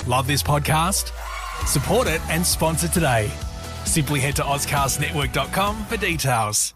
Love this podcast? Support it and sponsor today. Simply head to ozcastnetwork.com for details.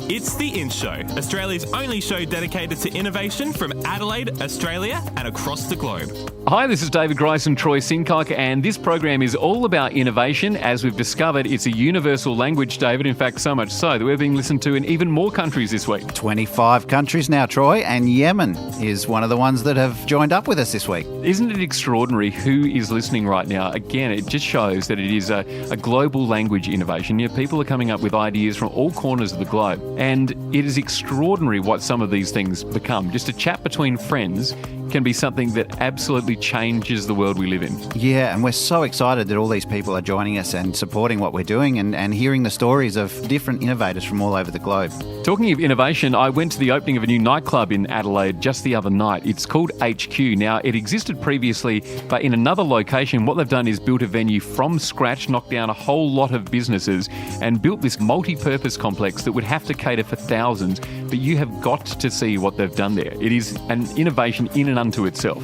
It's The In Show, Australia's only show dedicated to innovation from Adelaide, Australia and across the globe. Hi, this is David Grice and Troy Sincock, and this program is all about innovation. As we've discovered, it's a universal language, David. In fact, so much so that we're being listened to in even more countries this week. 25 countries now, Troy, and Yemen is one of the ones that have joined up with us this week. Isn't it extraordinary who is listening right now? Again, it just shows that it is a global language innovation. You know, people are coming up with ideas from all corners of the globe, and it is extraordinary what some of these things become. Just a chat between friends can be something that absolutely changes the world we live in. Yeah, and we're so excited that all these people are joining us and supporting what we're doing and hearing the stories of different innovators from all over the globe. Talking of innovation, I went to the opening of a new nightclub in Adelaide just the other night. It's called HQ. Now, it existed previously, but in another location. What they've done is built a venue from scratch, knocked down a whole lot of businesses, and built this multi-purpose complex that would have to cater for thousands. But you have got to see what they've done there. It is an innovation in and unto itself.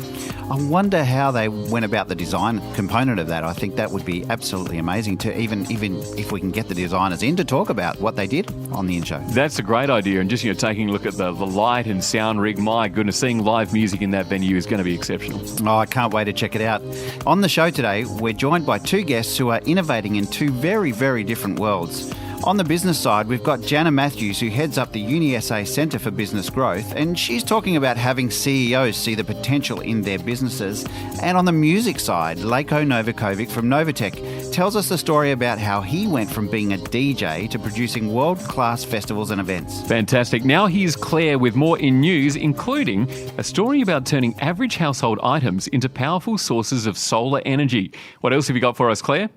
I wonder how they went about the design component of that. I think that would be absolutely amazing to even if we can get the designers in to talk about what they did on the In Show. That's a great idea. And just, taking a look at the light and sound rig, my goodness, seeing live music in that venue is going to be exceptional. Oh, I can't wait to check it out. On the show today, we're joined by two guests who are innovating in two very, very different worlds. On the business side, we've got Jana Matthews, who heads up the UniSA Centre for Business Growth, and she's talking about having CEOs see the potential in their businesses. And on the music side, Leko Novakovic from Novatech tells us the story about how he went from being a DJ to producing world-class festivals and events. Fantastic. Now here's Claire with more in news, including a story about turning average household items into powerful sources of solar energy. What else have you got for us, Claire?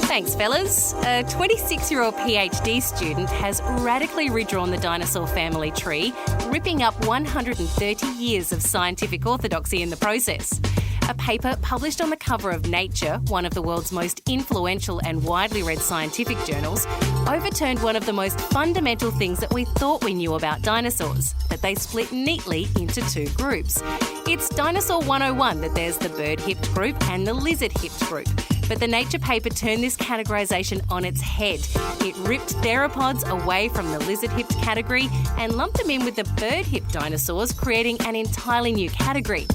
Thanks, fellas. A 26-year-old PhD student has radically redrawn the dinosaur family tree, ripping up 130 years of scientific orthodoxy in the process. A paper published on the cover of Nature, one of the world's most influential and widely read scientific journals, overturned one of the most fundamental things that we thought we knew about dinosaurs, that they split neatly into two groups. It's Dinosaur 101 that there's the bird-hipped group and the lizard-hipped group. But the Nature paper turned this categorisation on its head. It ripped theropods away from the lizard-hipped category and lumped them in with the bird-hipped dinosaurs, creating an entirely new category.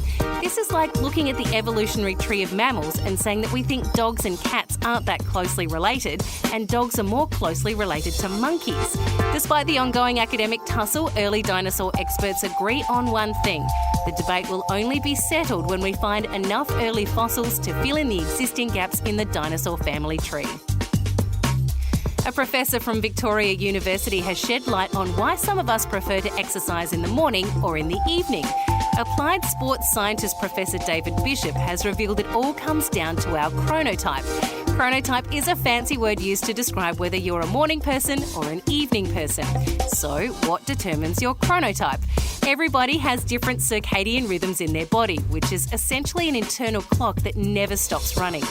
This is like looking at the evolutionary tree of mammals and saying that we think dogs and cats aren't that closely related, and dogs are more closely related to monkeys. Despite the ongoing academic tussle, early dinosaur experts agree on one thing. The debate will only be settled when we find enough early fossils to fill in the existing gaps in the dinosaur family tree. A professor from Victoria University has shed light on why some of us prefer to exercise in the morning or in the evening. Applied sports scientist Professor David Bishop has revealed it all comes down to our chronotype. Chronotype is a fancy word used to describe whether you're a morning person or an evening person. So, what determines your chronotype? Everybody has different circadian rhythms in their body, which is essentially an internal clock that never stops running.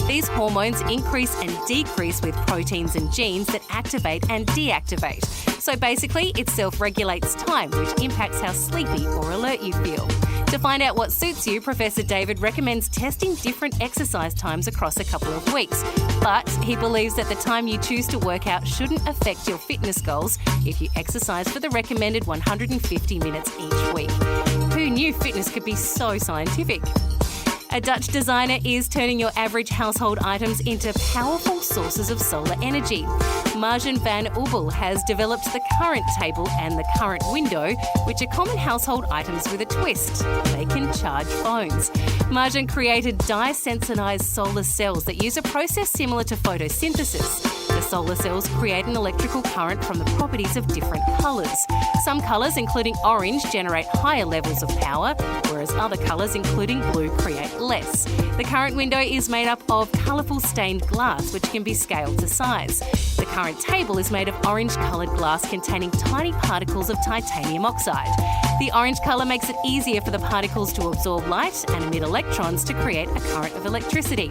These hormones increase and decrease with proteins and genes that activate and deactivate. So basically, it self-regulates time, which impacts how sleepy or alert you feel. To find out what suits you, Professor David recommends testing different exercise times across a couple of weeks. But he believes that the time you choose to work out shouldn't affect your fitness goals if you exercise for the recommended 150 minutes each week. Who knew fitness could be so scientific? A Dutch designer is turning your average household items into powerful sources of solar energy. Marjan van Ubel has developed the current table and the current window, which are common household items with a twist. They can charge phones. Marjan created dye-sensitized solar cells that use a process similar to photosynthesis. The solar cells create an electrical current from the properties of different colours. Some colours, including orange, generate higher levels of power, whereas other colours, including blue, create less. The current window is made up of colourful stained glass, which can be scaled to size. The current table is made of orange-coloured glass containing tiny particles of titanium oxide. The orange colour makes it easier for the particles to absorb light and emit electrons to create a current of electricity.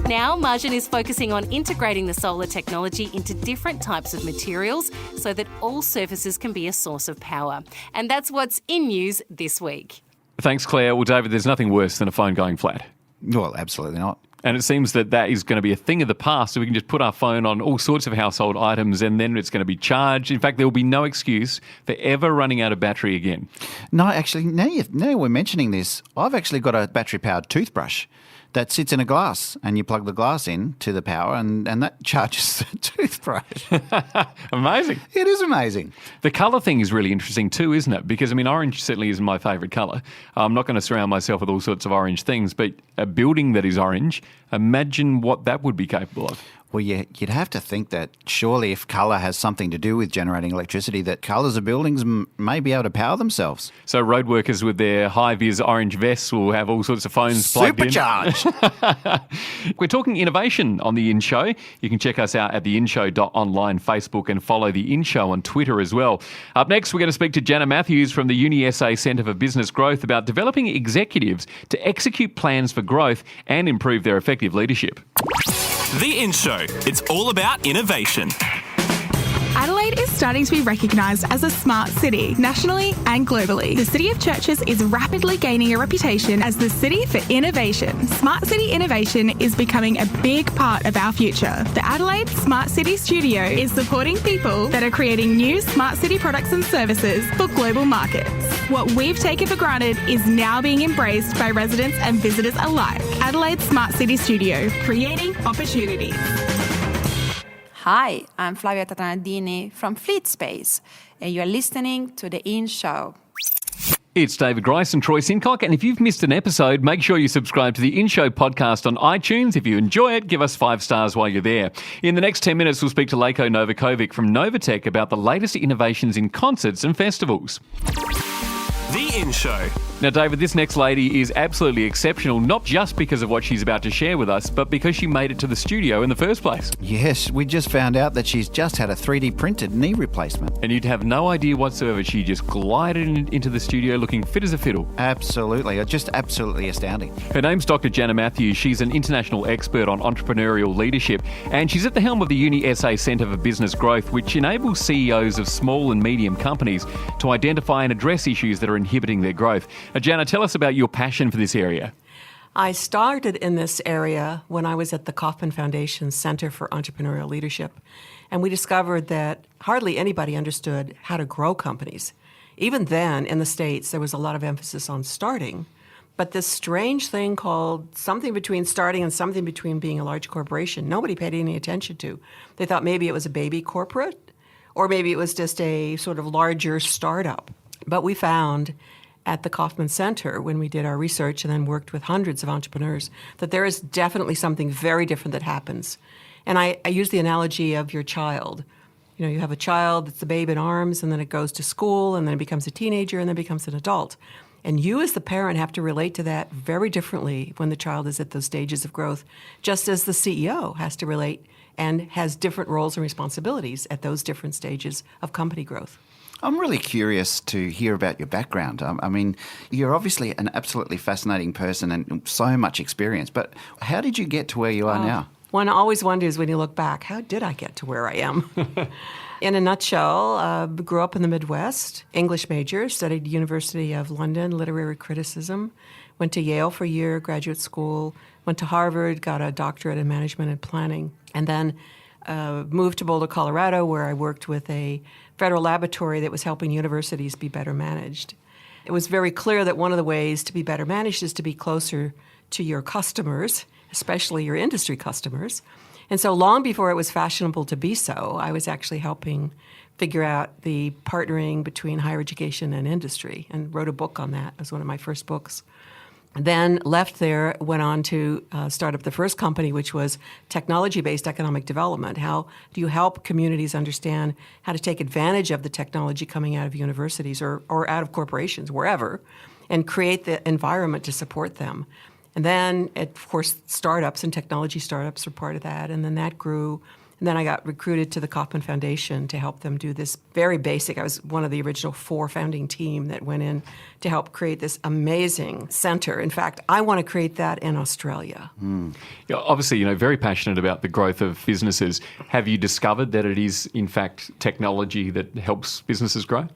Now, Marjan is focusing on integrating the solar technology into different types of materials so that all surfaces can be a source of power. And that's what's in news this week. Thanks, Claire. Well, David, there's nothing worse than a phone going flat. Well, absolutely not. And it seems that is going to be a thing of the past, so we can just put our phone on all sorts of household items and then it's going to be charged. In fact, there will be no excuse for ever running out of battery again. No, actually, now we're mentioning this, I've actually got a battery-powered toothbrush that sits in a glass, and you plug the glass in to the power and that charges the toothbrush. Amazing. It is amazing. The colour thing is really interesting too, isn't it? Because, I mean, orange certainly isn't my favourite colour. I'm not going to surround myself with all sorts of orange things, but a building that is orange, imagine what that would be capable of. Well, you'd have to think that surely if colour has something to do with generating electricity, that colours of buildings may be able to power themselves. So road workers with their high-vis orange vests will have all sorts of phones plugged in. Supercharged! We're talking innovation on The In Show. You can check us out at theinshow.online Facebook and follow The In Show on Twitter as well. Up next, we're going to speak to Jana Matthews from the Uni SA Centre for Business Growth about developing executives to execute plans for growth and improve their effective leadership. The In Show. It's all about innovation. Adelaide is starting to be recognised as a smart city, nationally and globally. The City of Churches is rapidly gaining a reputation as the city for innovation. Smart city innovation is becoming a big part of our future. The Adelaide Smart City Studio is supporting people that are creating new smart city products and services for global markets. What we've taken for granted is now being embraced by residents and visitors alike. Adelaide Smart City Studio, creating opportunities. Hi, I'm Flavia Tatanadini from Fleet Space, and you're listening to The In Show. It's David Grice and Troy Sincock, and if you've missed an episode, make sure you subscribe to the In Show podcast on iTunes. If you enjoy it, give us 5 stars while you're there. In the next 10 minutes, we'll speak to Leko Novakovic from Novatech about the latest innovations in concerts and festivals. The In Show. Now, David, this next lady is absolutely exceptional, not just because of what she's about to share with us, but because she made it to the studio in the first place. Yes, we just found out that she's just had a 3D printed knee replacement. And you'd have no idea whatsoever. She just glided into the studio looking fit as a fiddle. Absolutely. Just absolutely astounding. Her name's Dr. Jana Matthews. She's an international expert on entrepreneurial leadership, and she's at the helm of the Uni SA Centre for Business Growth, which enables CEOs of small and medium companies to identify and address issues that are inhibiting their growth. Jana, tell us about your passion for this area. I started in this area when I was at the Kauffman Foundation's Center for Entrepreneurial Leadership, and we discovered that hardly anybody understood how to grow companies. Even then, in the States, there was a lot of emphasis on starting, but this strange thing called something between starting and something between being a large corporation, nobody paid any attention to. They thought maybe it was a baby corporate, or maybe it was just a sort of larger startup. But we found at the Kauffman Center, when we did our research and then worked with hundreds of entrepreneurs, that there is definitely something very different that happens. And I use the analogy of your child. You know, you have a child that's a babe in arms, and then it goes to school, and then it becomes a teenager, and then becomes an adult. And you as the parent have to relate to that very differently when the child is at those stages of growth, just as the CEO has to relate and has different roles and responsibilities at those different stages of company growth. I'm really curious to hear about your background. I mean, you're obviously an absolutely fascinating person and so much experience, but how did you get to where you are now? One always wonders when you look back, how did I get to where I am? In a nutshell, grew up in the Midwest, English major, studied University of London, literary criticism, went to Yale for a year, graduate school, went to Harvard, got a doctorate in management and planning, and then moved to Boulder, Colorado, where I worked with a federal laboratory that was helping universities be better managed. It was very clear that one of the ways to be better managed is to be closer to your customers, especially your industry customers. And so long before it was fashionable to be so, I was actually helping figure out the partnering between higher education and industry and wrote a book on that. It was one of my first books. Then left there, went on to start up the first company, which was technology-based economic development. How do you help communities understand how to take advantage of the technology coming out of universities or out of corporations, wherever, and create the environment to support them? And then, of course, startups and technology startups were part of that, and then that grew. And then I got recruited to the Kauffman Foundation to help them do this very basic. I was one of the original 4 founding team that went in to help create this amazing center. In fact, I want to create that in Australia. Yeah, obviously, very passionate about the growth of businesses. Have you discovered that it is, in fact, technology that helps businesses grow?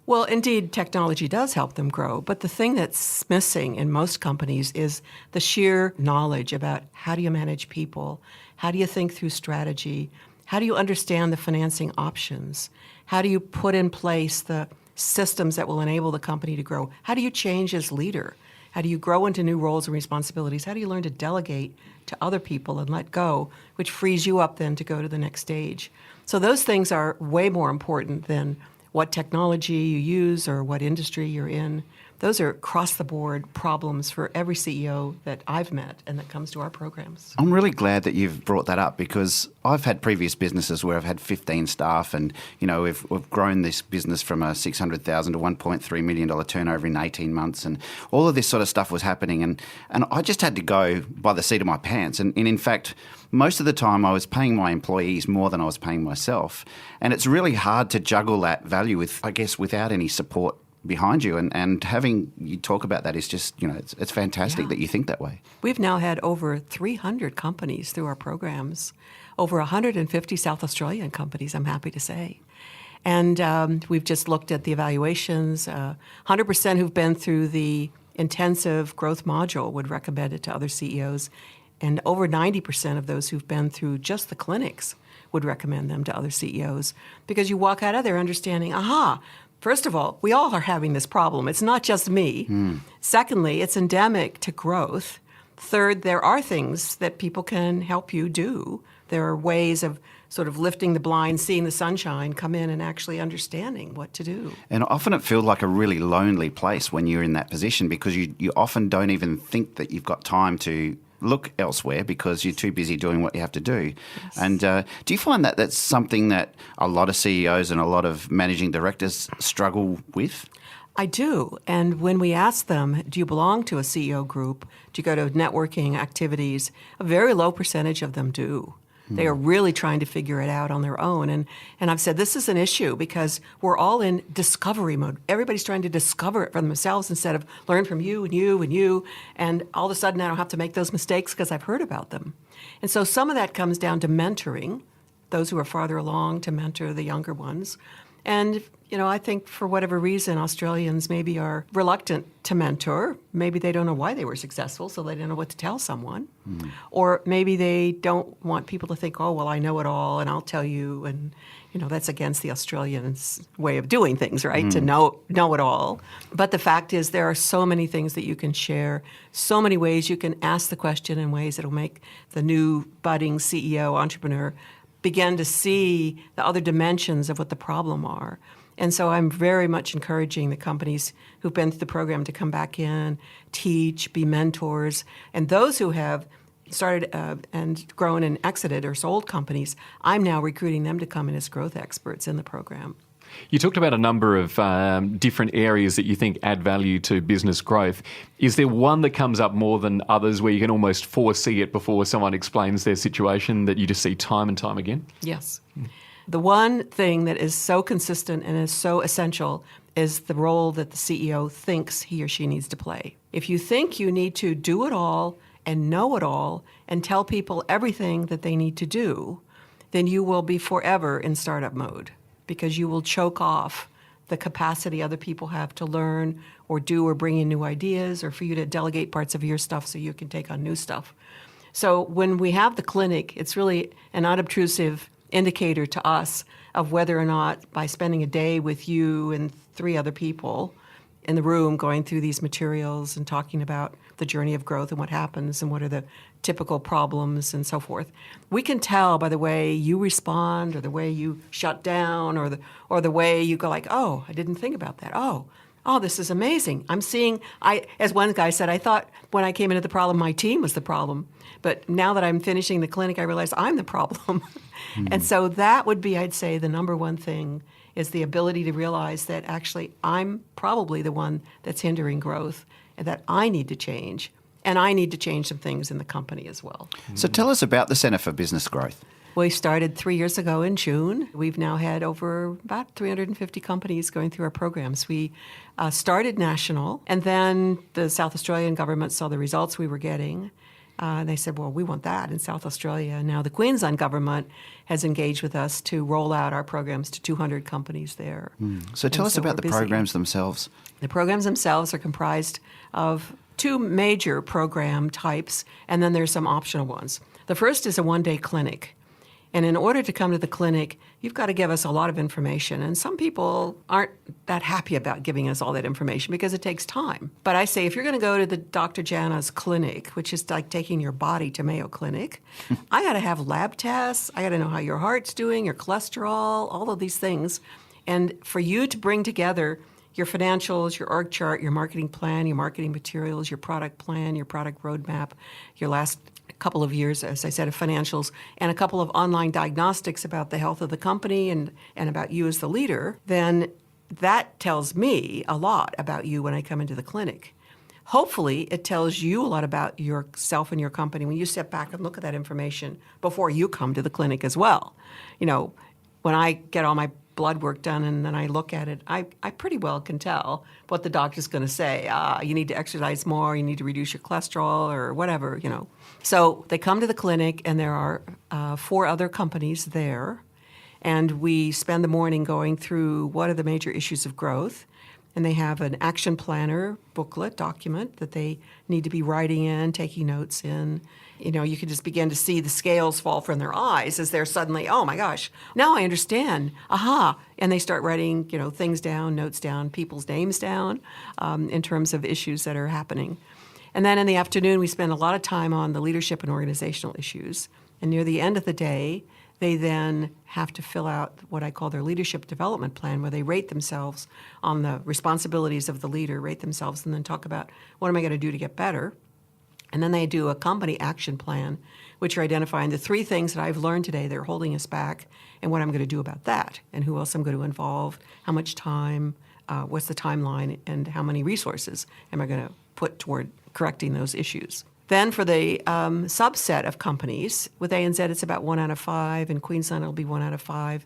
Well, indeed, technology does help them grow, but the thing that's missing in most companies is the sheer knowledge about how do you manage people, how do you think through strategy, how do you understand the financing options, how do you put in place the systems that will enable the company to grow, how do you change as leader, how do you grow into new roles and responsibilities, how do you learn to delegate to other people and let go, which frees you up then to go to the next stage. So those things are way more important than what technology you use or what industry you're in. Those are across-the-board problems for every CEO that I've met and that comes to our programs. I'm really glad that you've brought that up, because I've had previous businesses where I've had 15 staff, and we've grown this business from a $600,000 to $1.3 million turnover in 18 months, and all of this sort of stuff was happening, and I just had to go by the seat of my pants. And in fact, most of the time I was paying my employees more than I was paying myself, and it's really hard to juggle that value without any support behind you, and having you talk about that is just, it's fantastic that you think that way. We've now had over 300 companies through our programs, over 150 South Australian companies, I'm happy to say. And we've just looked at the evaluations. 100% who've been through the intensive growth module would recommend it to other CEOs, and over 90% of those who've been through just the clinics would recommend them to other CEOs, because you walk out of there understanding, first of all, we all are having this problem. It's not just me. Secondly, it's endemic to growth. Third, there are things that people can help you do. There are ways of sort of lifting the blind, seeing the sunshine, come in and actually understanding what to do. And often it feels like a really lonely place when you're in that position, because you often don't even think that you've got time to look elsewhere because you're too busy doing what you have to do. Yes. And do you find that that's something that a lot of CEOs and a lot of managing directors struggle with? I do. And when we ask them, do you belong to a CEO group? Do you go to networking activities? A very low percentage of them do. They are really trying to figure it out on their own. And I've said this is an issue because we're all in discovery mode. Everybody's trying to discover it for themselves instead of learn from you and you and you. And all of a sudden I don't have to make those mistakes because I've heard about them. And so some of that comes down to mentoring, those who are farther along to mentor the younger ones. And, I think for whatever reason, Australians maybe are reluctant to mentor. Maybe they don't know why they were successful, so they don't know what to tell someone. Or maybe they don't want people to think, I know it all and I'll tell you. And, that's against the Australians' way of doing things, right? To know it all. But the fact is there are so many things that you can share, so many ways you can ask the question in ways that will make the new budding CEO, entrepreneur, begin to see the other dimensions of what the problem are. And so I'm very much encouraging the companies who've been through the program to come back in, teach, be mentors. And those who have started and grown and exited or sold companies, I'm now recruiting them to come in as growth experts in the program. You talked about a number of different areas that you think add value to business growth. Is there one that comes up more than others where you can almost foresee it before someone explains their situation that you just see time and time again? Yes. The one thing that is so consistent and is so essential is the role that the CEO thinks he or she needs to play. If you think you need to do it all and know it all and tell people everything that they need to do, then you will be forever in startup mode, because you will choke off the capacity other people have to learn or do or bring in new ideas, or for you to delegate parts of your stuff so you can take on new stuff. So when we have the clinic, it's really an unobtrusive indicator to us of whether or not, by spending a day with you and 3 other people in the room going through these materials and talking about the journey of growth and what happens and what are the typical problems and so forth, we can tell by the way you respond or the way you shut down or the way you go like, I didn't think about that. Oh, this is amazing. I'm seeing, as one guy said, I thought when I came into the problem, my team was the problem. But now that I'm finishing the clinic, I realize I'm the problem. And so that would be, I'd say, the number one thing is the ability to realize that actually I'm probably the one that's hindering growth and that I need to change. And I need to change some things in the company as well. So tell us about the Centre for Business Growth. We started 3 years ago in June. We've now had over about 350 companies going through our programs. We started national, and then the South Australian government saw the results we were getting. They said, well, we want that in South Australia. Now the Queensland government has engaged with us to roll out our programs to 200 companies there. So tell us about the programs themselves. The programs themselves are comprised of two major program types, and then there's some optional ones. The first is a one-day clinic. And in order to come to the clinic, you've got to give us a lot of information. And some people aren't that happy about giving us all that information because it takes time. But I say, if you're going to go to the Dr. Jana's clinic, which is like taking your body to Mayo Clinic, I got to have lab tests. I got to know how your heart's doing, your cholesterol, all of these things. And for you to bring together your financials, your org chart, your marketing plan, your marketing materials, your product plan, your product roadmap, your last couple of years, as I said, of financials, and a couple of online diagnostics about the health of the company and about you as the leader, then that tells me a lot about you when I come into the clinic. Hopefully, it tells you a lot about yourself and your company when you step back and look at that information before you come to the clinic as well. You know, when I get all my blood work done and then I look at it, I pretty well can tell what the doctor's going to say. You need to exercise more, you need to reduce your cholesterol or whatever, you know. So they come to the clinic and there are 4 other companies there. And we spend the morning going through what are the major issues of growth. And they have an action planner booklet document that they need to be writing in, taking notes in. You know, you can just begin to see the scales fall from their eyes as they're suddenly, oh my gosh, now I understand. Aha. And they start writing, you know, things down, notes down, people's names down in terms of issues that are happening. And then in the afternoon, we spend a lot of time on the leadership and organizational issues. And near the end of the day, they then have to fill out what I call their leadership development plan, where they rate themselves on the responsibilities of the leader, rate themselves, and then talk about what am I going to do to get better. And then they do a company action plan, which are identifying the 3 things that I've learned today that are holding us back and what I'm going to do about that, and who else I'm going to involve, how much time, what's the timeline, and how many resources am I going to put toward correcting those issues. Then for the subset of companies, with ANZ it's about 1 out of 5, in Queensland it'll be 1 out of 5.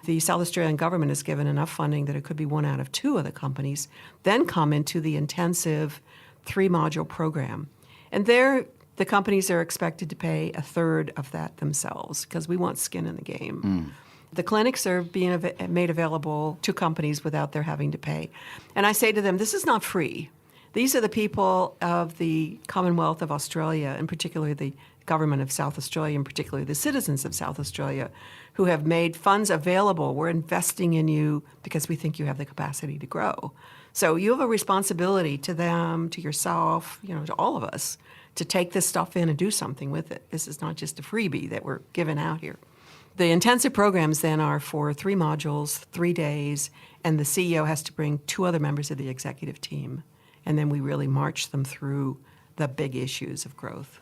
The South Australian government has given enough funding that it could be 1 out of 2 of the companies, then come into the intensive 3-module program. And there, the companies are expected to pay a third of that themselves because we want skin in the game. The clinics are being made available to companies without their having to pay. And I say to them, this is not free. These are the people of the Commonwealth of Australia, and particularly the government of South Australia, and particularly the citizens of South Australia, who have made funds available. We're investing in you because we think you have the capacity to grow. So you have a responsibility to them, to yourself, you know, to all of us, to take this stuff in and do something with it. This is not just a freebie that we're giving out here. The intensive programs then are for 3 modules, 3 days, and the CEO has to bring 2 other members of the executive team. And then we really march them through the big issues of growth.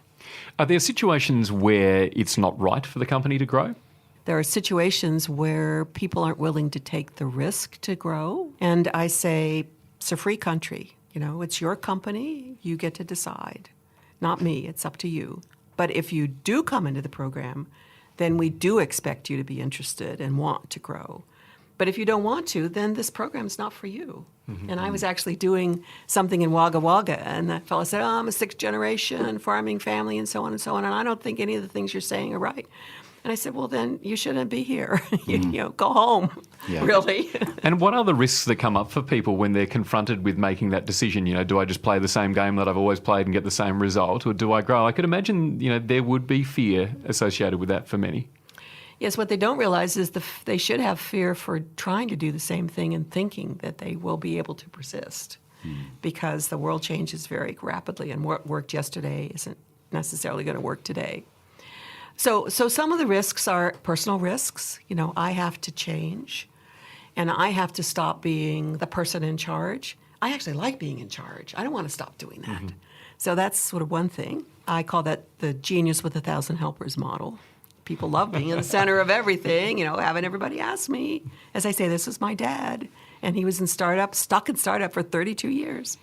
Are there situations where it's not right for the company to grow? There are situations where people aren't willing to take the risk to grow. And I say, it's a free country. You know, it's your company. You get to decide. Not me. It's up to you. But if you do come into the program, then we do expect you to be interested and want to grow. But if you don't want to, then this program's not for you. And I was actually doing something in Wagga Wagga, and that fellow said, I'm a 6th generation farming family and so on, and I don't think any of the things you're saying are right. And I said, well, then you shouldn't be here. You know, go home, really. And what are the risks that come up for people when they're confronted with making that decision? You know, do I just play the same game that I've always played and get the same result, or do I grow? I could imagine, you know, there would be fear associated with that for many. Yes, what they don't realize is they should have fear for trying to do the same thing and thinking that they will be able to persist because the world changes very rapidly, and what worked yesterday isn't necessarily going to work today. So some of the risks are personal risks. You know, I have to change, and I have to stop being the person in charge. I actually like being in charge. I don't want to stop doing that. So that's sort of one thing. I call that the genius with 1,000 helpers model. People love being in the center of everything, you know, having everybody ask me. As I say, this was my dad, and he was stuck in startup for 32 years.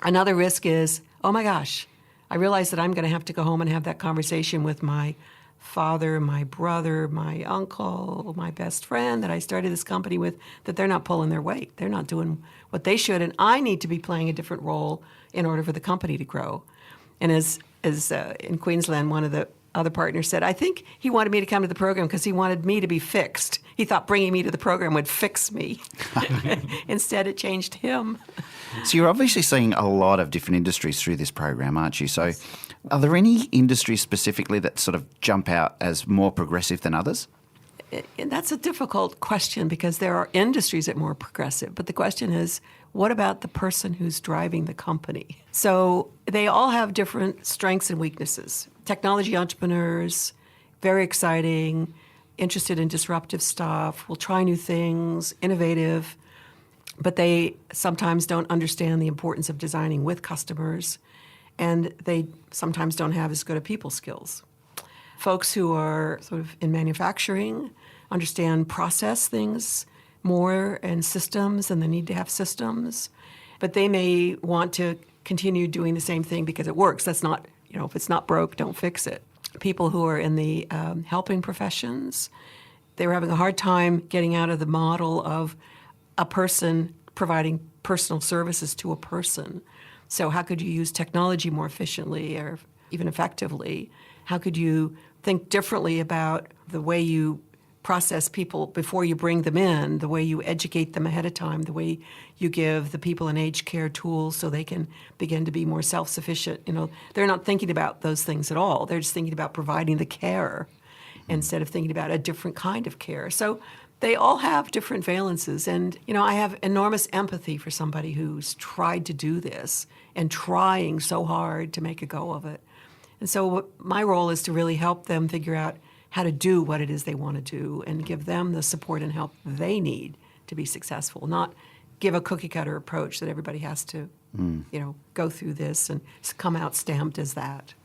Another risk is, oh my gosh, I realize that I'm going to have to go home and have that conversation with my father, my brother, my uncle, my best friend that I started this company with, that they're not pulling their weight. They're not doing what they should, and I need to be playing a different role in order for the company to grow. And as in Queensland, one of the other partners said, I think he wanted me to come to the program because he wanted me to be fixed. He thought bringing me to the program would fix me. Instead, it changed him. So you're obviously seeing a lot of different industries through this program, aren't you? So are there any industries specifically that sort of jump out as more progressive than others? And that's a difficult question because there are industries that are more progressive. But the question is, what about the person who's driving the company? So they all have different strengths and weaknesses. Technology entrepreneurs, very exciting, interested in disruptive stuff, will try new things, innovative, but they sometimes don't understand the importance of designing with customers, and they sometimes don't have as good a people skills. Folks who are sort of in manufacturing understand process things more and systems, and the need to have systems, but they may want to continue doing the same thing because it works. That's not, if it's not broke, don't fix it. People who are in the helping professions, they were having a hard time getting out of the model of a person providing personal services to a person. So how could you use technology more efficiently or even effectively? How could you think differently about the way you process people before you bring them in, the way you educate them ahead of time, the way you give the people in aged care tools so they can begin to be more self-sufficient. They're not thinking about those things at all. They're just thinking about providing the care instead of thinking about a different kind of care. So they all have different valences. And, I have enormous empathy for somebody who's tried to do this and trying so hard to make a go of it. And so my role is to really help them figure out how to do what it is they want to do and give them the support and help they need to be successful, not give a cookie-cutter approach that everybody has to, go through this and come out stamped as that.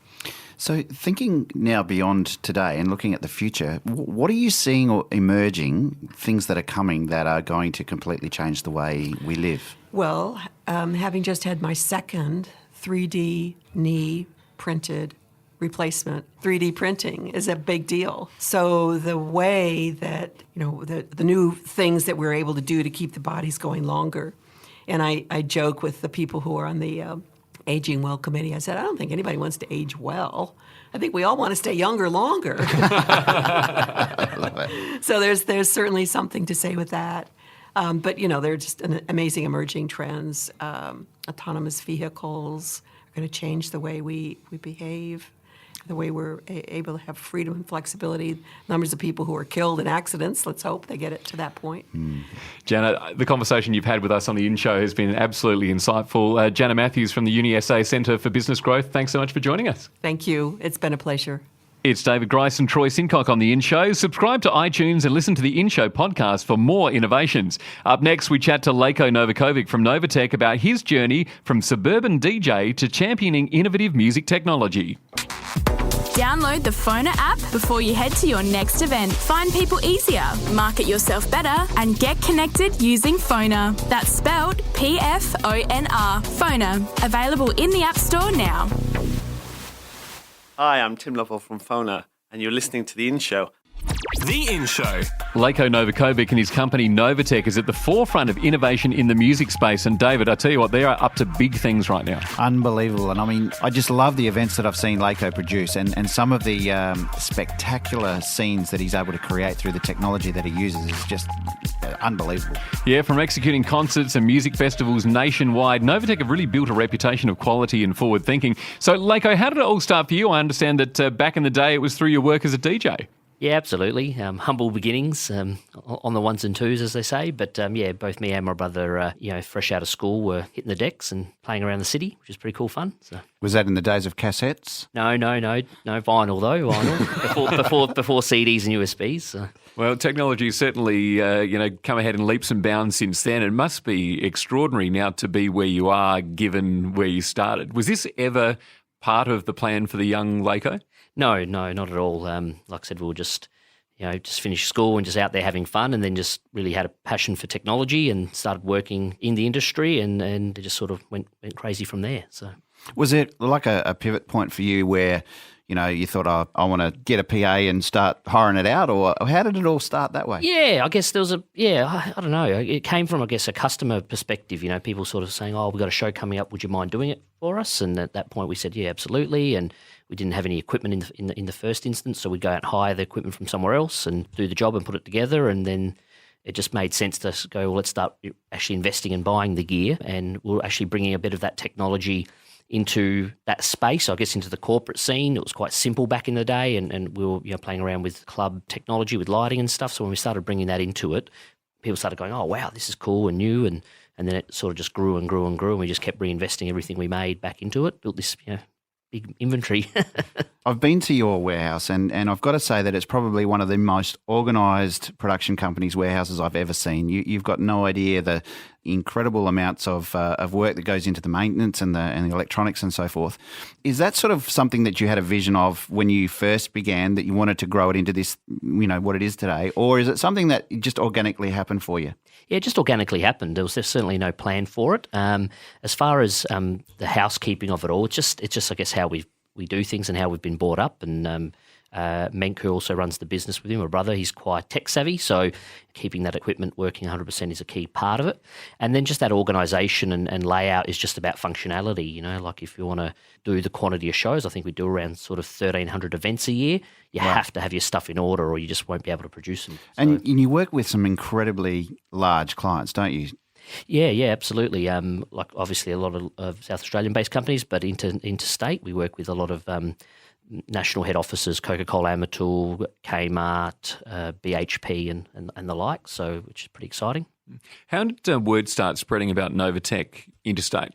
So thinking now beyond today and looking at the future, what are you seeing or emerging, things that are coming that are going to completely change the way we live? Well, having just had my second 3D knee printed replacement, 3D printing is a big deal. So the way that, the new things that we're able to do to keep the bodies going longer. And I joke with the people who are on the Aging Well Committee. I said, I don't think anybody wants to age well. I think we all want to stay younger longer. I love it. So there's certainly something to say with that. But, they're just amazing emerging trends. Autonomous vehicles are going to change the way we behave, the way we're able to have freedom and flexibility. Numbers of people who are killed in accidents, let's hope they get it to that point. Jana, the conversation you've had with us on the In Show has been absolutely insightful. Jana Matthews from the UniSA Centre for Business Growth, thanks so much for joining us. Thank you. It's been a pleasure. It's David Grice and Troy Sincock on The In Show. Subscribe to iTunes and listen to The In Show podcast for more innovations. Up next, we chat to Leko Novakovic from Novatech about his journey from suburban DJ to championing innovative music technology. Download the Phoner app before you head to your next event. Find people easier, market yourself better, and get connected using Phoner. That's spelled P-F-O-N-R. Phoner. Available in the App Store now. Hi, I'm Tim Lovell from Phoner, and you're listening to The In Show. The In Show. Leko Novakovic and his company Novatech is at the forefront of innovation in the music space. And David, I tell you what, they are up to big things right now. Unbelievable. And I just love the events that I've seen Leko produce and some of the spectacular scenes that he's able to create through the technology that he uses is just unbelievable. Yeah, from executing concerts and music festivals nationwide, Novatech have really built a reputation of quality and forward thinking. So, Leko, how did it all start for you? I understand that back in the day it was through your work as a DJ. Yeah, absolutely. Humble beginnings on the ones and twos, as they say. But both me and my brother, fresh out of school, were hitting the decks and playing around the city, which is pretty cool fun. So. Was that in the days of cassettes? No, vinyl though. Vinyl before CDs and USBs. So. Well, technology has certainly, come ahead in leaps and bounds since then. It must be extraordinary now to be where you are, given where you started. Was this ever part of the plan for the young Leko? No, not at all. Like I said, we were just finished school and just out there having fun, and then just really had a passion for technology and started working in the industry, and it just sort of went crazy from there. So, was it like a pivot point for you where you thought, oh, I want to get a PA and start hiring it out, or how did it all start that way? Yeah, I guess there was I don't know. It came from, I guess, a customer perspective, people sort of saying, oh, we've got a show coming up, would you mind doing it for us? And at that point we said, yeah, absolutely. And we didn't have any equipment in the first instance, so we'd go out and hire the equipment from somewhere else and do the job and put it together. And then it just made sense to go, well, let's start actually investing and buying the gear, and we're actually bringing a bit of that technology into that space, I guess, into the corporate scene. It was quite simple back in the day, and we were playing around with club technology, with lighting and stuff. So when we started bringing that into it, people started going, oh, wow, this is cool and new. And then it sort of just grew and grew and grew, and we just kept reinvesting everything we made back into it, built this big inventory. I've been to your warehouse, and I've got to say that it's probably one of the most organised production companies' warehouses I've ever seen. You've got no idea the incredible amounts of work that goes into the maintenance and the electronics and so forth. Is that sort of something that you had a vision of when you first began, that you wanted to grow it into this, what it is today, or is it something that just organically happened for you? Yeah, it just organically happened. There's certainly no plan for it. As far as the housekeeping of it all, it's just I guess how we do things and how we've been brought up. And Menk, who also runs the business with him, my brother, he's quite tech savvy, so keeping that equipment working 100% is a key part of it. And then just that organisation and layout is just about functionality. Like if you want to do the quantity of shows, I think we do around sort of 1,300 events a year. You have to have your stuff in order, or you just won't be able to produce them. And you work with some incredibly large clients, don't you? Yeah, absolutely. Like obviously a lot of South Australian-based companies, but interstate, we work with a lot of national head offices, Coca-Cola Amatil, Kmart, BHP and the like, so which is pretty exciting. How did word start spreading about Novatech interstate?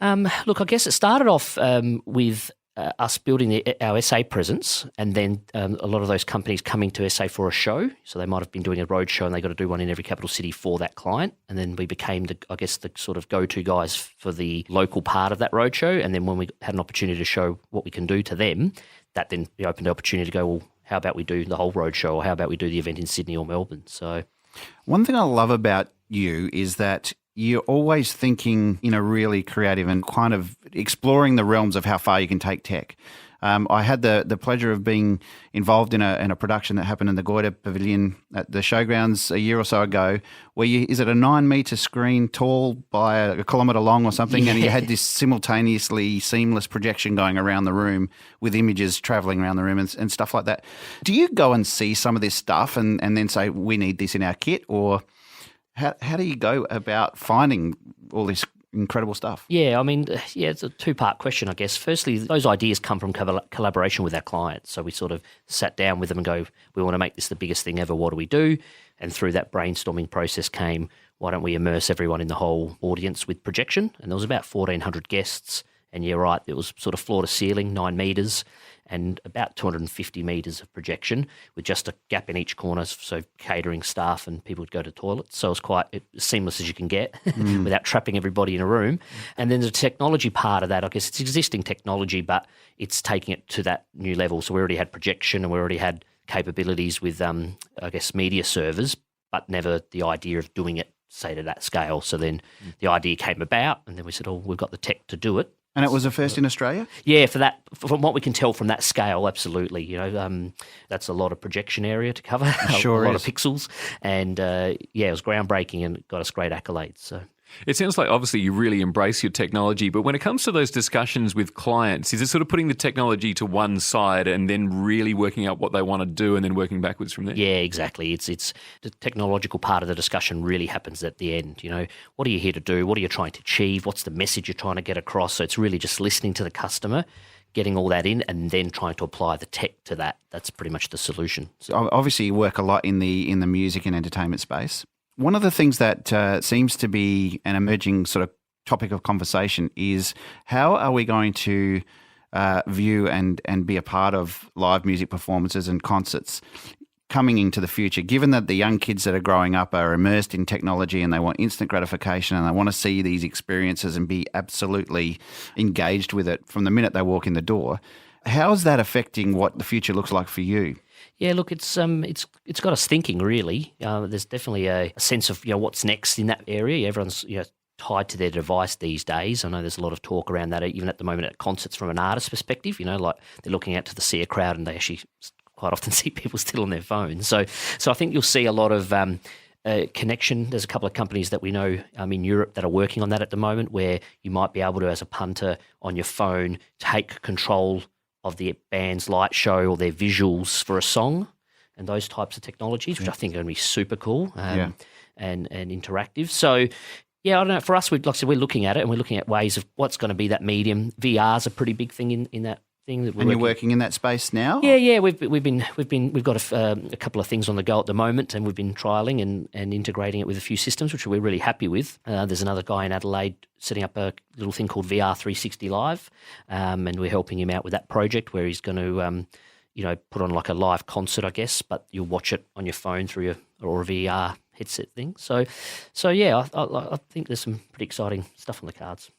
Look, I guess it started off with us building our SA presence, and then a lot of those companies coming to SA for a show. So they might have been doing a road show and they got to do one in every capital city for that client. And then we became the sort of go-to guys for the local part of that road show. And then when we had an opportunity to show what we can do to them, that then opened the opportunity to go, well, how about we do the whole road show, or how about we do the event in Sydney or Melbourne? So one thing I love about you is that you're always thinking in a really creative and kind of exploring the realms of how far you can take tech. I had the pleasure of being involved in a production that happened in the Goyder Pavilion at the Showgrounds a year or so ago, where is it a 9-metre screen tall by a kilometre long or something, and you had this simultaneously seamless projection going around the room with images travelling around the room and stuff like that. Do you go and see some of this stuff and then say, we need this in our kit, or how do you go about finding all this incredible stuff? Yeah, I mean, it's a two-part question, I guess. Firstly, those ideas come from collaboration with our clients. So we sort of sat down with them and go, we want to make this the biggest thing ever. What do we do? And through that brainstorming process came, why don't we immerse everyone in the whole audience with projection? And there was about 1,400 guests. And you're right, it was sort of floor to ceiling, 9 metres, and about 250 metres of projection with just a gap in each corner, so catering staff and people would go to toilets. So it was quite as seamless as you can get without trapping everybody in a room. And then the technology part of that, I guess it's existing technology, but it's taking it to that new level. So we already had projection and we already had capabilities with, I guess, media servers, but never the idea of doing it, say, to that scale. So then the idea came about, and then we said, oh, we've got the tech to do it. And it was a first in Australia? Yeah, from what we can tell from that scale, absolutely. That's a lot of projection area to cover, a lot of pixels. And it was groundbreaking and got us great accolades. So it sounds like obviously you really embrace your technology, but when it comes to those discussions with clients, is it sort of putting the technology to one side and then really working out what they want to do and then working backwards from there? Yeah, exactly. It's the technological part of the discussion really happens at the end. What are you here to do? What are you trying to achieve? What's the message you're trying to get across? So it's really just listening to the customer, getting all that in, and then trying to apply the tech to that. That's pretty much the solution. So obviously you work a lot in the music and entertainment space. One of the things that seems to be an emerging sort of topic of conversation is how are we going to view and be a part of live music performances and concerts coming into the future, given that the young kids that are growing up are immersed in technology and they want instant gratification and they want to see these experiences and be absolutely engaged with it from the minute they walk in the door. How is that affecting what the future looks like for you? Yeah, look, it's got us thinking, really. There's definitely a sense of what's next in that area. Everyone's tied to their device these days. I know there's a lot of talk around that, even at the moment at concerts from an artist perspective, like they're looking out to see a crowd and they actually quite often see people still on their phones. So I think you'll see a lot of connection. There's a couple of companies that we know in Europe that are working on that at the moment, where you might be able to, as a punter on your phone, take control of the band's light show or their visuals for a song and those types of technologies, which I think are going to be super cool and interactive. So, yeah, I don't know. For us, like I said, we're looking at it and we're looking at ways of what's going to be that medium. VR is a pretty big thing in that thing. That you're working in that space now? Yeah. We've got a couple of things on the go at the moment, and we've been trialling and integrating it with a few systems, which we're really happy with. There's another guy in Adelaide setting up a little thing called VR 360 Live, and we're helping him out with that project where he's going to put on like a live concert, I guess, but you'll watch it on your phone through a VR headset thing. So yeah, I think there's some pretty exciting stuff on the cards.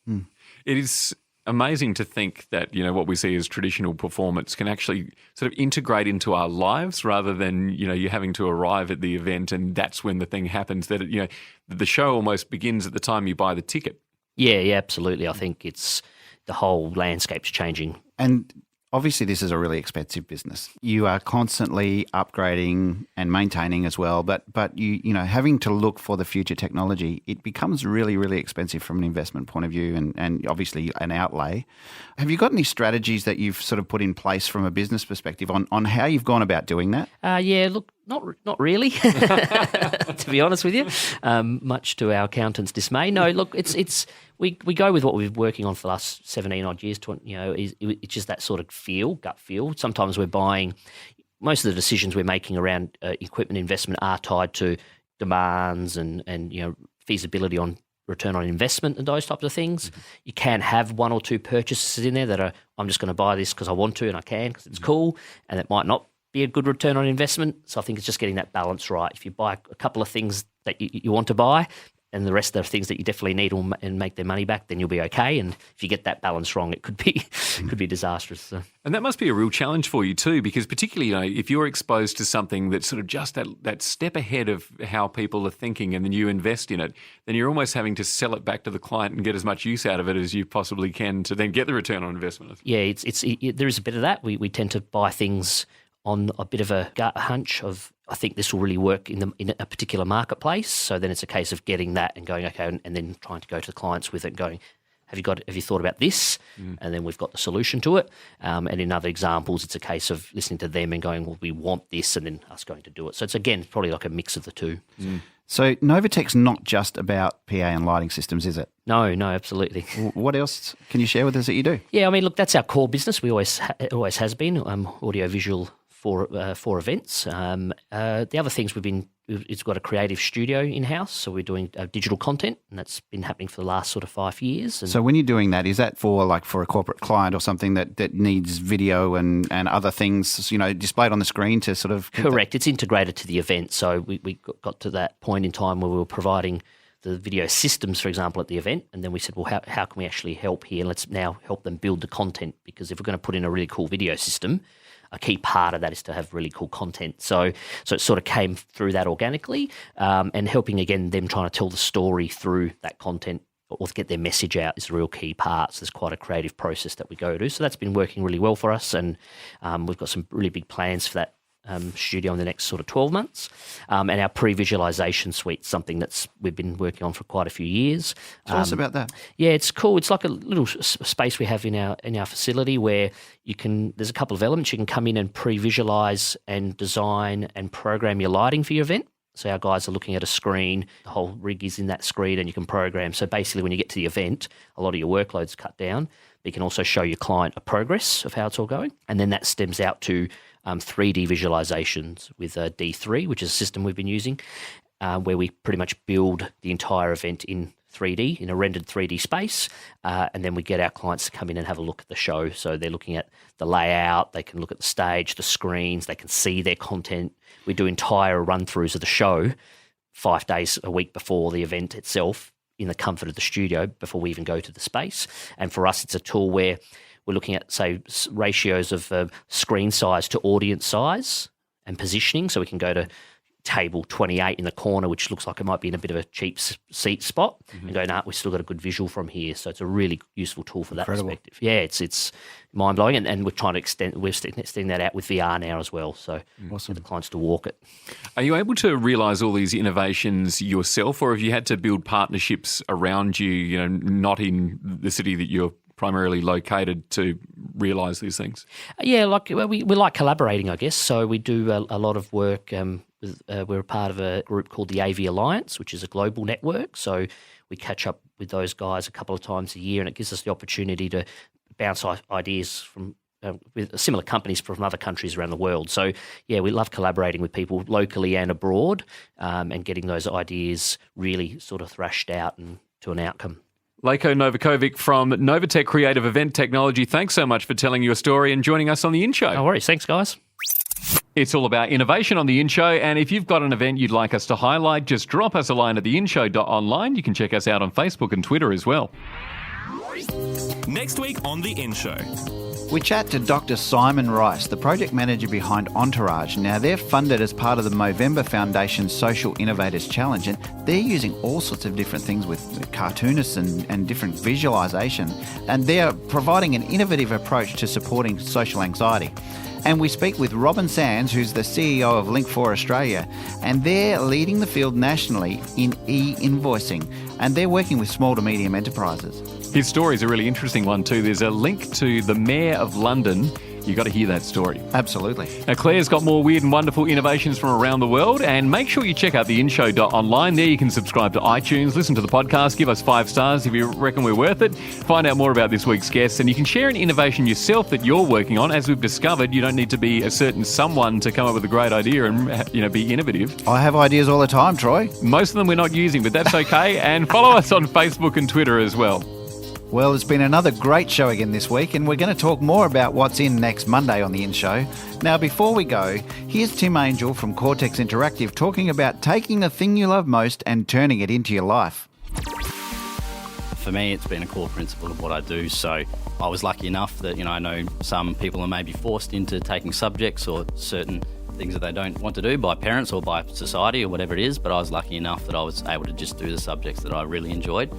It is amazing to think that, what we see as traditional performance can actually sort of integrate into our lives rather than, you having to arrive at the event and that's when the thing happens, that, the show almost begins at the time you buy the ticket. Yeah, absolutely. I think the whole landscape's changing. And obviously, this is a really expensive business. You are constantly upgrading and maintaining as well, but you having to look for the future technology, it becomes really, really expensive from an investment point of view and obviously an outlay. Have you got any strategies that you've sort of put in place from a business perspective on how you've gone about doing that? Yeah, look, not really, to be honest with you, much to our accountant's dismay. No, look, we go with what we've been working on for the last 17 odd years. It's just that sort of gut feel. Sometimes we're buying. Most of the decisions we're making around equipment investment are tied to demands and feasibility on return on investment and those types of things. Mm-hmm. You can have one or two purchases in there that are, I'm just going to buy this because I want to and I can because it's cool, and it might not be a good return on investment. So I think it's just getting that balance right. If you buy a couple of things that you want to buy and the rest of the things that you definitely need and make their money back, then you'll be okay. And if you get that balance wrong, it could be disastrous. So. And that must be a real challenge for you too, because particularly, if you're exposed to something that's sort of just that step ahead of how people are thinking and then you invest in it, then you're almost having to sell it back to the client and get as much use out of it as you possibly can to then get the return on investment. Yeah, there is a bit of that. We tend to buy things on a bit of a gut hunch of, I think this will really work in a particular marketplace. So then it's a case of getting that and going, okay, and then trying to go to the clients with it and going, have you thought about this? And then we've got the solution to it. And in other examples, it's a case of listening to them and going, well, we want this, and then us going to do it. So it's, again, probably like a mix of the two. So Novatech's not just about PA and lighting systems, is it? No, absolutely. What else can you share with us that you do? Yeah, I mean, look, that's our core business. We always has been audio-visual for events. The other things it's got a creative studio in-house, so we're doing digital content, and that's been happening for the last sort of 5 years. And so when you're doing that, is that for a corporate client or something that needs video and other things, displayed on the screen to sort of... Correct. It's integrated to the event. So we got to that point in time where we were providing the video systems, for example, at the event, and then we said, well, how can we actually help here? Let's now help them build the content, because if we're going to put in a really cool video system, a key part of that is to have really cool content. So it sort of came through that organically, and helping, again, them trying to tell the story through that content or get their message out is a real key part. So there's quite a creative process that we go to. So that's been working really well for us, and we've got some really big plans for that studio in the next sort of 12 months. And our pre-visualization suite, something we've been working on for quite a few years. Tell us about that. Yeah, it's cool. It's like a little space we have in our facility where there's a couple of elements. You can come in and pre-visualize and design and program your lighting for your event. So our guys are looking at a screen, the whole rig is in that screen, and you can program. So basically when you get to the event, a lot of your workload's cut down, but you can also show your client a progress of how it's all going. And then that stems out to 3D visualizations with D3, which is a system we've been using, where we pretty much build the entire event in 3D, in a rendered 3D space, and then we get our clients to come in and have a look at the show. So they're looking at the layout, they can look at the stage, the screens, they can see their content. We do entire run-throughs of the show 5 days a week before the event itself in the comfort of the studio before we even go to the space. And for us, it's a tool where we're looking at, say, ratios of screen size to audience size and positioning, so we can go to table 28 in the corner, which looks like it might be in a bit of a cheap seat spot, and go, nah, we've still got a good visual from here. So it's a really useful tool for that perspective. Yeah, it's mind-blowing, and we're trying to extend that out with VR now as well, so for the clients to walk it. Are you able to realise all these innovations yourself, or have you had to build partnerships around you, not in the city that you're primarily located, to realise these things? Yeah, we like collaborating, I guess. So we do a lot of work. We're a part of a group called the AV Alliance, which is a global network. So we catch up with those guys a couple of times a year, and it gives us the opportunity to bounce ideas from with similar companies from other countries around the world. So, yeah, we love collaborating with people locally and abroad, and getting those ideas really sort of thrashed out and to an outcome. Leko Novakovic from Novatech Creative Event Technology, thanks so much for telling your story and joining us on The In Show. No worries. Thanks, guys. It's all about innovation on The In Show, and if you've got an event you'd like us to highlight, just drop us a line at theinshow.online. You can check us out on Facebook and Twitter as well. Next week on The In Show. We chat to Dr. Simon Rice, the project manager behind Entourage. Now, they're funded as part of the Movember Foundation's Social Innovators Challenge, and they're using all sorts of different things with cartoonists and different visualisation, and they're providing an innovative approach to supporting social anxiety. And we speak with Robin Sands, who's the CEO of Link4 Australia, and they're leading the field nationally in e-invoicing, and they're working with small to medium enterprises. His story is a really interesting one too. There's a link to the Mayor of London. You've got to hear that story. Absolutely. Now, Claire's got more weird and wonderful innovations from around the world, and make sure you check out theinshow.online. There you can subscribe to iTunes, listen to the podcast, give us 5 stars if you reckon we're worth it, find out more about this week's guests, and you can share an innovation yourself that you're working on. As we've discovered, you don't need to be a certain someone to come up with a great idea and be innovative. I have ideas all the time, Troy. Most of them we're not using, but that's okay. And follow us on Facebook and Twitter as well. Well, it's been another great show again this week, and we're going to talk more about what's in next Monday on The In Show. Now, before we go, here's Tim Angel from Cortex Interactive talking about taking the thing you love most and turning it into your life. For me, it's been a core principle of what I do. So I was lucky enough that, I know some people are maybe forced into taking subjects or certain things that they don't want to do by parents or by society or whatever it is, but I was lucky enough that I was able to just do the subjects that I really enjoyed.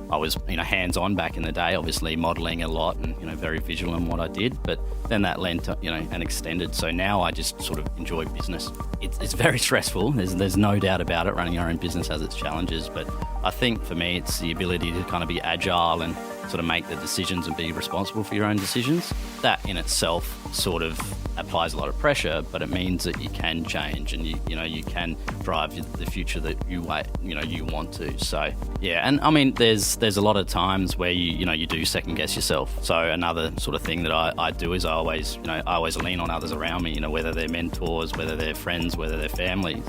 I was, hands-on back in the day, obviously modelling a lot and, very visual in what I did, but then that lent to, and extended. So now I just sort of enjoy business. It's very stressful. There's no doubt about it. Running your own business has its challenges, but I think for me, it's the ability to kind of be agile and sort of make the decisions and be responsible for your own decisions. That in itself sort of applies a lot of pressure, but it means that you can change and you can drive the future that you want to. So yeah, and I mean there's a lot of times where you do second guess yourself. So another sort of thing that I do is I always lean on others around me, whether they're mentors, whether they're friends, whether they're families.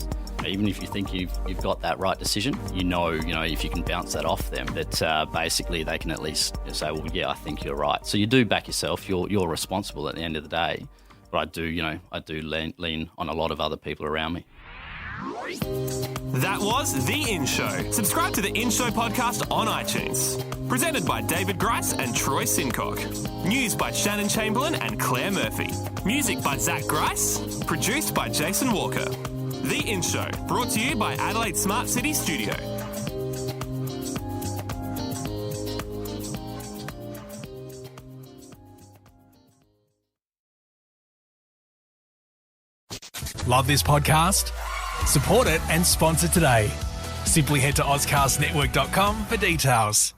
Even if you think you've got that right decision, if you can bounce that off them, that basically they can at least say, well, yeah, I think you're right. So you do back yourself. You're responsible at the end of the day. But I do lean on a lot of other people around me. That was The In Show. Subscribe to The In Show podcast on iTunes. Presented by David Grice and Troy Sincock. News by Shannon Chamberlain and Claire Murphy. Music by Zach Grice. Produced by Jason Walker. The In Show, brought to you by Adelaide Smart City Studio. Love this podcast? Support it and sponsor today. Simply head to AuscastNetwork.com for details.